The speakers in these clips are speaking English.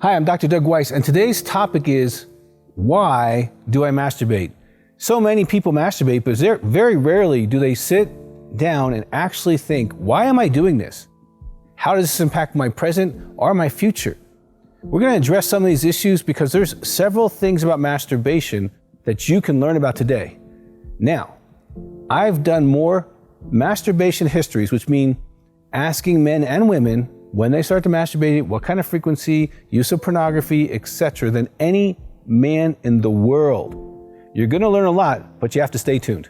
Hi, I'm Dr. Doug Weiss, and today's topic is, why do I masturbate? So many people masturbate, but very rarely do they sit down and actually think, why am I doing this? How does this impact my present or my future? We're going to address some of these issues because there's several things about masturbation that you can learn about today. Now, I've done more masturbation histories, which mean asking men and women when they start to masturbate, what kind of frequency, use of pornography, etc., than any man in the world. You're going to learn a lot, but you have to stay tuned.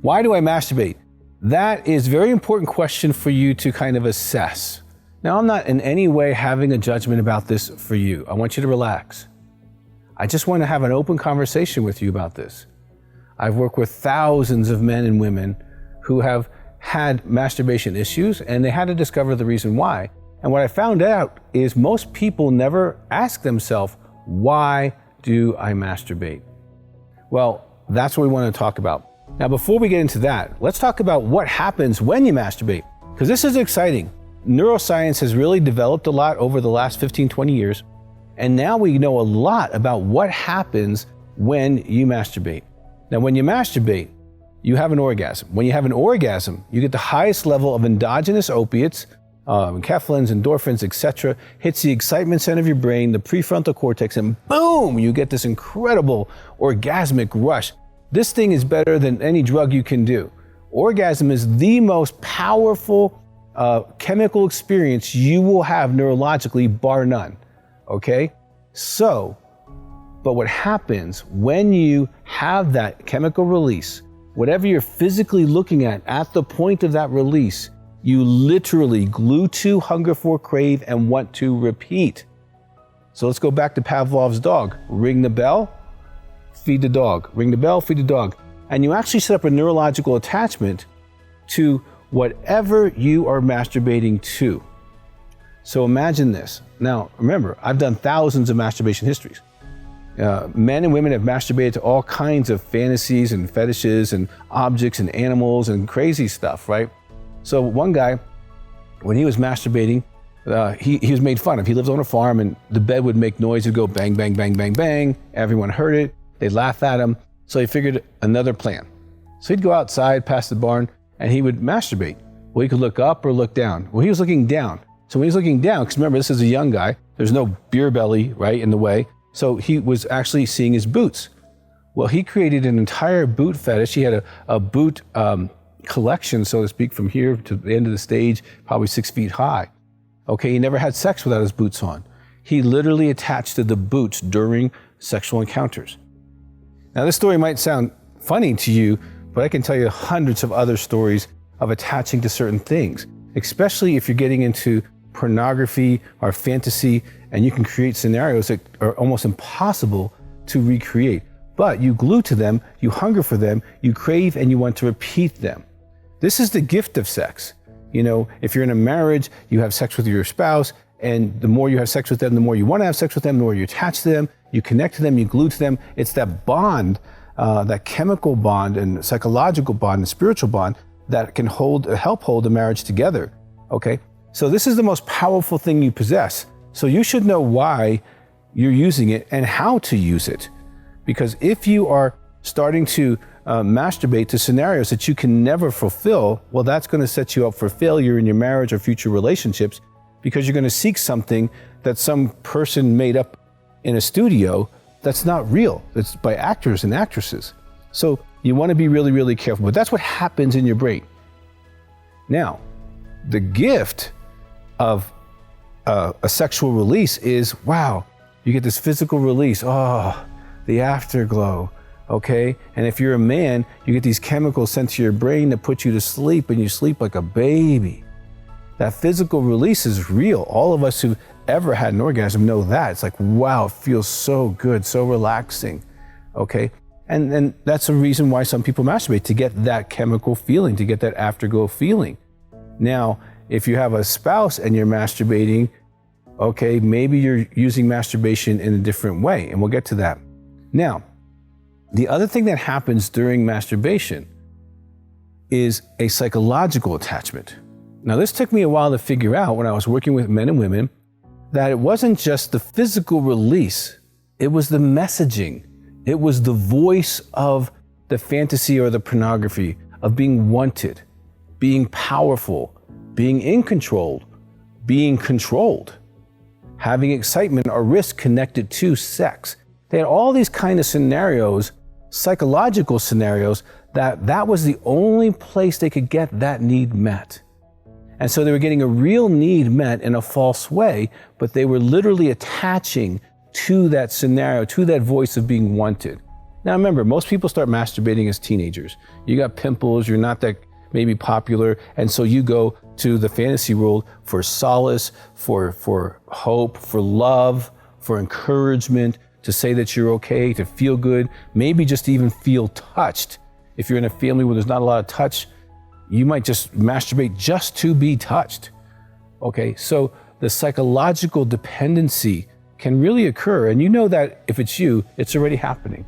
Why do I masturbate? That is a very important question for you to kind of assess. Now, I'm not in any way having a judgment about this for you. I want you to relax. I just want to have an open conversation with you about this. I've worked with thousands of men and women who have had masturbation issues, and they had to discover the reason why. And what I found out is most people never ask themselves, why do I masturbate? Well, that's what we want to talk about. Now, before we get into that, let's talk about what happens when you masturbate, because this is exciting. Neuroscience has really developed a lot over the last 15, 20 years, and now we know a lot about what happens when you masturbate. Now, when you masturbate, you have an orgasm. When you have an orgasm, you get the highest level of endogenous opiates, enkephalins, endorphins, etc., hits the excitement center of your brain, the prefrontal cortex, and boom, you get this incredible orgasmic rush. This thing is better than any drug you can do. Orgasm is the most powerful chemical experience you will have neurologically, bar none, okay? But what happens when you have that chemical release, whatever you're physically looking at the point of that release, you literally glue to, hunger for, crave, and want to repeat. So let's go back to Pavlov's dog. Ring the bell, feed the dog. Ring the bell, feed the dog. And you actually set up a neurological attachment to whatever you are masturbating to. So imagine this. Now, remember, I've done thousands of masturbation histories. Men and women have masturbated to all kinds of fantasies and fetishes and objects and animals and crazy stuff, right? So one guy, when he was masturbating, he was made fun of. He lives on a farm and the bed would make noise. It'd go bang, bang, bang, bang, bang. Everyone heard it. They'd laugh at him. So he figured another plan. So he'd go outside past the barn and he would masturbate. Well, he could look up or look down. Well, he was looking down. So when he was looking down, because remember, this is a young guy, there's no beer belly, right, in the way. So he was actually seeing his boots. Well, he created an entire boot fetish. He had a boot collection, so to speak, from here to the end of the stage, probably 6 feet high. Okay, he never had sex without his boots on. He literally attached to the boots during sexual encounters. Now, this story might sound funny to you, but I can tell you hundreds of other stories of attaching to certain things, especially if you're getting into pornography or fantasy, and you can create scenarios that are almost impossible to recreate. But you glue to them, you hunger for them, you crave, and you want to repeat them. This is the gift of sex. You know, if you're in a marriage, you have sex with your spouse, and the more you have sex with them, the more you want to have sex with them, the more you attach to them, you connect to them, you glue to them. It's that bond, that chemical bond and psychological bond and spiritual bond that can help hold a marriage together, okay? So this is the most powerful thing you possess. So you should know why you're using it and how to use it. Because if you are starting to masturbate to scenarios that you can never fulfill, well, that's going to set you up for failure in your marriage or future relationships, because you're going to seek something that some person made up in a studio that's not real. It's by actors and actresses. So you want to be really, really careful. But that's what happens in your brain. Now, the gift of a sexual release is, wow, you get this physical release. Oh, the afterglow, okay? And if you're a man, you get these chemicals sent to your brain that put you to sleep, and you sleep like a baby. That physical release is real. All of us who've ever had an orgasm know that. It's like, wow, it feels so good, so relaxing, okay? And that's the reason why some people masturbate, to get that chemical feeling, to get that afterglow feeling. Now, if you have a spouse and you're masturbating, Okay, maybe you're using masturbation in a different way, and we'll get to that. Now, the other thing that happens during masturbation is a psychological attachment. Now, this took me a while to figure out when I was working with men and women, that it wasn't just the physical release, it was the messaging. It was the voice of the fantasy or the pornography of being wanted, being powerful, being in control, being controlled, having excitement or risk connected to sex. They had all these kind of scenarios, psychological scenarios, that was the only place they could get that need met. And so they were getting a real need met in a false way, but they were literally attaching to that scenario, to that voice of being wanted. Now remember, most people start masturbating as teenagers. You got pimples, you're not that maybe popular, and so you go to the fantasy world for solace, for hope, for love, for encouragement, to say that you're okay, to feel good, maybe just even feel touched. If you're in a family where there's not a lot of touch, you might just masturbate just to be touched. Okay, so the psychological dependency can really occur, and you know that if it's you, it's already happening.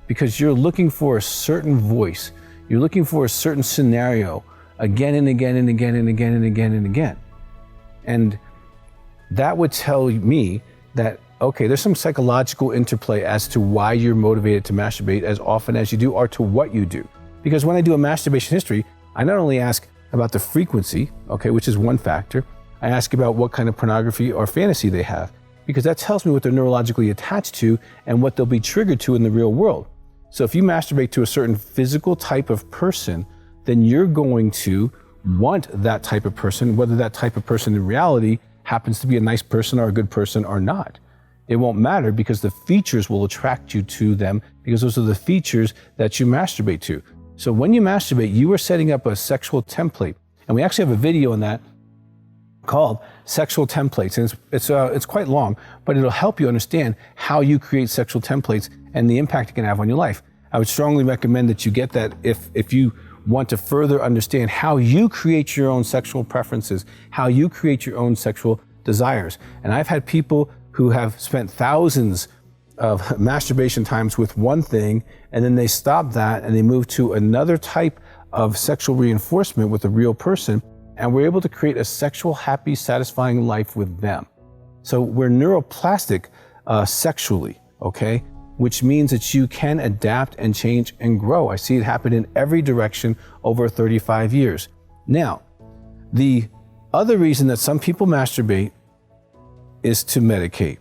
Because you're looking for a certain voice, you're looking for a certain scenario again and again and again and again and again and again. And that would tell me that, okay, there's some psychological interplay as to why you're motivated to masturbate as often as you do, or to what you do. Because when I do a masturbation history, I not only ask about the frequency, okay, which is one factor, I ask about what kind of pornography or fantasy they have, because that tells me what they're neurologically attached to and what they'll be triggered to in the real world. So if you masturbate to a certain physical type of person, then you're going to want that type of person, whether that type of person in reality happens to be a nice person or a good person or not. It won't matter, because the features will attract you to them, because those are the features that you masturbate to. So when you masturbate, you are setting up a sexual template. And we actually have a video on that called Sexual Templates. And it's quite long, but it'll help you understand how you create sexual templates and the impact it can have on your life. I would strongly recommend that you get that if you want to further understand how you create your own sexual preferences, how you create your own sexual desires. And I've had people who have spent thousands of masturbation times with one thing, and then they stop that and they move to another type of sexual reinforcement with a real person, and we're able to create a sexual, happy, satisfying life with them. So we're neuroplastic sexually, okay? Which means that you can adapt and change and grow. I see it happen in every direction over 35 years. Now, the other reason that some people masturbate is to medicate.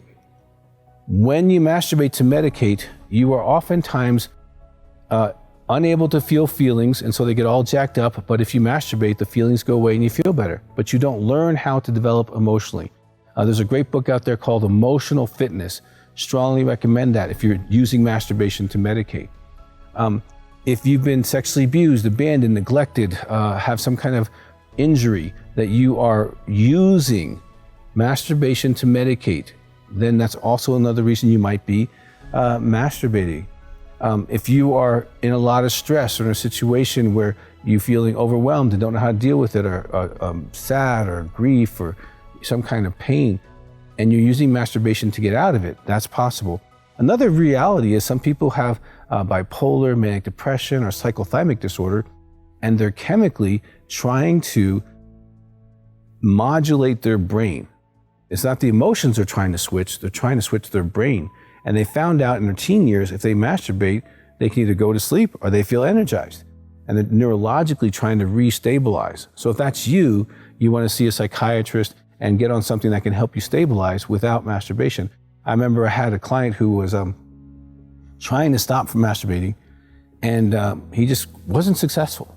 When you masturbate to medicate, you are oftentimes unable to feel feelings, and so they get all jacked up. But if you masturbate, the feelings go away and you feel better. But you don't learn how to develop emotionally. There's a great book out there called Emotional Fitness. Strongly recommend that if you're using masturbation to medicate. If you've been sexually abused, abandoned, neglected, have some kind of injury that you are using masturbation to medicate, then that's also another reason you might be masturbating. If you are in a lot of stress or in a situation where you're feeling overwhelmed and don't know how to deal with it, or sad, or grief, or some kind of pain, and you're using masturbation to get out of it, that's possible. Another reality is some people have bipolar, manic depression, or cyclothymic disorder, and they're chemically trying to modulate their brain. It's not the emotions they're trying to switch, they're trying to switch their brain. And they found out in their teen years, if they masturbate, they can either go to sleep or they feel energized. And they're neurologically trying to restabilize. So if that's you, you want to see a psychiatrist and get on something that can help you stabilize without masturbation. I remember I had a client who was trying to stop from masturbating, and he just wasn't successful.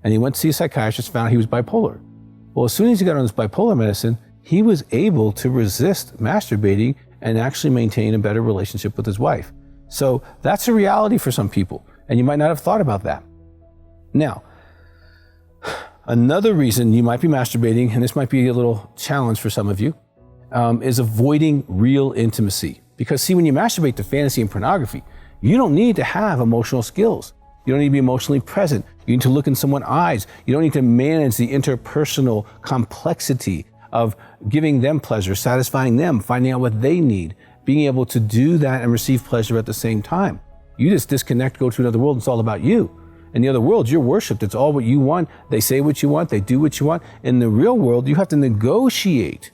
And he went to see a psychiatrist, found out he was bipolar. Well, as soon as he got on this bipolar medicine, he was able to resist masturbating and actually maintain a better relationship with his wife. So that's a reality for some people, and you might not have thought about that. Now, another reason you might be masturbating, and this might be a little challenge for some of you, is avoiding real intimacy. Because see, when you masturbate to fantasy and pornography, you don't need to have emotional skills. You don't need to be emotionally present. You need to look in someone's eyes. You don't need to manage the interpersonal complexity of giving them pleasure, satisfying them, finding out what they need, being able to do that and receive pleasure at the same time. You just disconnect, go to another world, and it's all about you. In the other world, you're worshipped. It's all what you want. They say what you want. They do what you want. In the real world, you have to negotiate.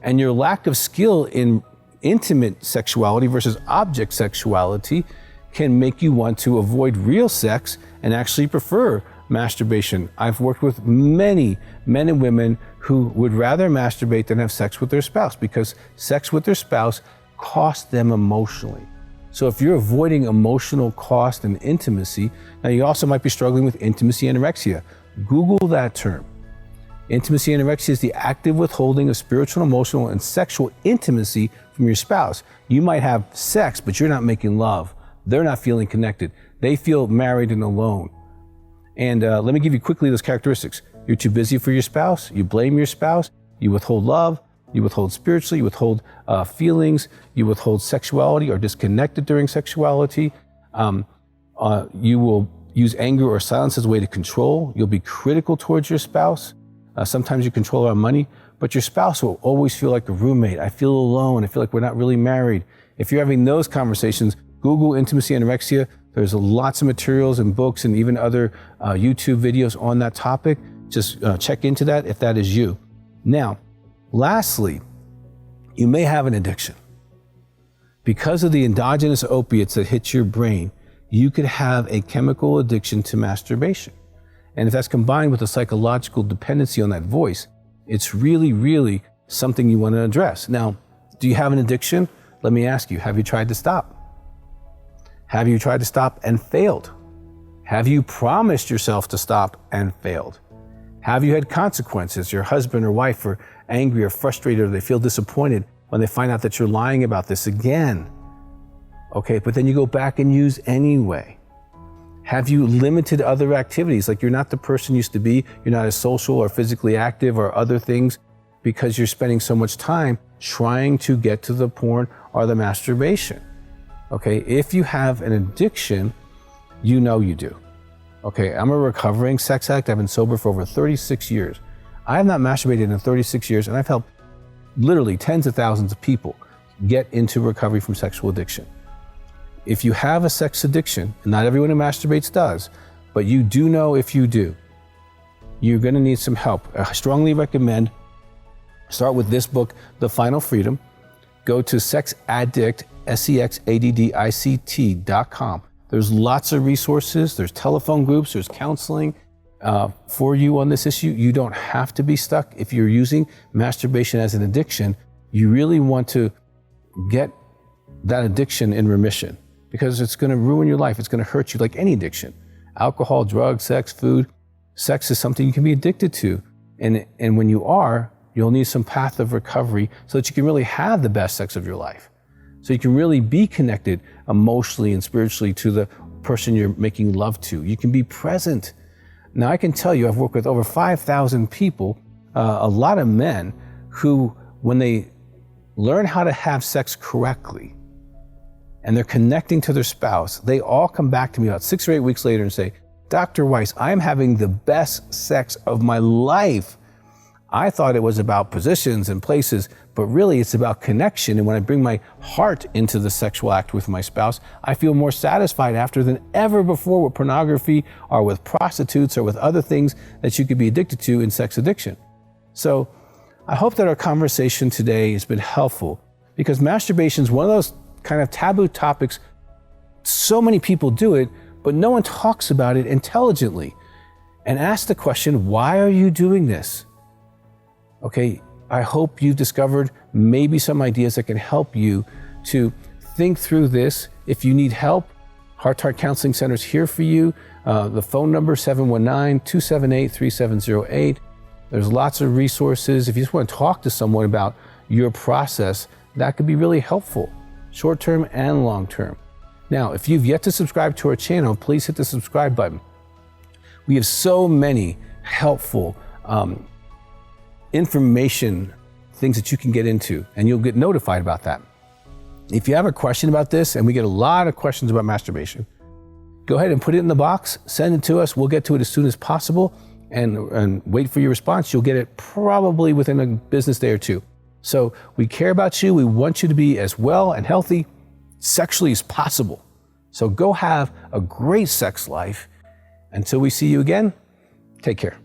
And your lack of skill in intimate sexuality versus object sexuality can make you want to avoid real sex and actually prefer masturbation. I've worked with many men and women who would rather masturbate than have sex with their spouse because sex with their spouse costs them emotionally. So if you're avoiding emotional cost and intimacy, now you also might be struggling with intimacy anorexia. Google that term. Intimacy anorexia is the active withholding of spiritual, emotional, and sexual intimacy from your spouse. You might have sex, but you're not making love. They're not feeling connected. They feel married and alone. And let me give you quickly those characteristics. You're too busy for your spouse. You blame your spouse. You withhold love. You withhold spiritually. You withhold feelings. You withhold sexuality or disconnected during sexuality. You will use anger or silence as a way to control. You'll be critical towards your spouse. Sometimes you control our money, but your spouse will always feel like a roommate. I feel alone. I feel like we're not really married. If you're having those conversations, Google intimacy anorexia. There's lots of materials and books and even other YouTube videos on that topic. Just check into that if that is you. Now, lastly, you may have an addiction. Because of the endogenous opiates that hit your brain, you could have a chemical addiction to masturbation. And if that's combined with a psychological dependency on that voice, it's really, really something you want to address. Now, do you have an addiction? Let me ask you, have you tried to stop? Have you tried to stop and failed? Have you promised yourself to stop and failed? Have you had consequences? Your husband or wife are angry or frustrated or they feel disappointed when they find out that you're lying about this again. Okay, but then you go back and use anyway. Have you limited other activities? Like you're not the person you used to be, you're not as social or physically active or other things because you're spending so much time trying to get to the porn or the masturbation. Okay, if you have an addiction, you know you do. Okay, I'm a recovering sex addict. I've been sober for over 36 years. I have not masturbated in 36 years, and I've helped literally tens of thousands of people get into recovery from sexual addiction. If you have a sex addiction, and not everyone who masturbates does, but you do know if you do, you're gonna need some help. I strongly recommend start with this book, The Final Freedom. Go to sexaddict.com. There's lots of resources, there's telephone groups, there's counseling for you on this issue. You don't have to be stuck. If you're using masturbation as an addiction, you really want to get that addiction in remission because it's gonna ruin your life. It's gonna hurt you like any addiction. Alcohol, drugs, sex, food. Sex is something you can be addicted to. And when you are, you'll need some path of recovery so that you can really have the best sex of your life. So you can really be connected emotionally and spiritually to the person you're making love to. You can be present. Now I can tell you, I've worked with over 5,000 people, a lot of men who, when they learn how to have sex correctly and they're connecting to their spouse, they all come back to me about 6 or 8 weeks later and say, Dr. Weiss, I'm having the best sex of my life. I thought it was about positions and places, but really it's about connection. And when I bring my heart into the sexual act with my spouse, I feel more satisfied after than ever before with pornography or with prostitutes or with other things that you could be addicted to in sex addiction. So I hope that our conversation today has been helpful because masturbation is one of those kind of taboo topics. So many people do it, but no one talks about it intelligently and ask the question, why are you doing this? Okay, I hope you've discovered maybe some ideas that can help you to think through this. If you need help, Heart to Heart Counseling Center is here for you. The phone number 719-278-3708. There's lots of resources. If you just want to talk to someone about your process, that could be really helpful, short-term and long-term. Now, if you've yet to subscribe to our channel, please hit the subscribe button. We have so many helpful information, things that you can get into, and you'll get notified about that. If you have a question about this, and we get a lot of questions about masturbation, go ahead and put it in the box, send it to us. We'll get to it as soon as possible. and wait for your response. You'll get it probably within a business day or two. So we care about you. We want you to be as well and healthy sexually as possible. So go have a great sex life. Until we see you again, take care.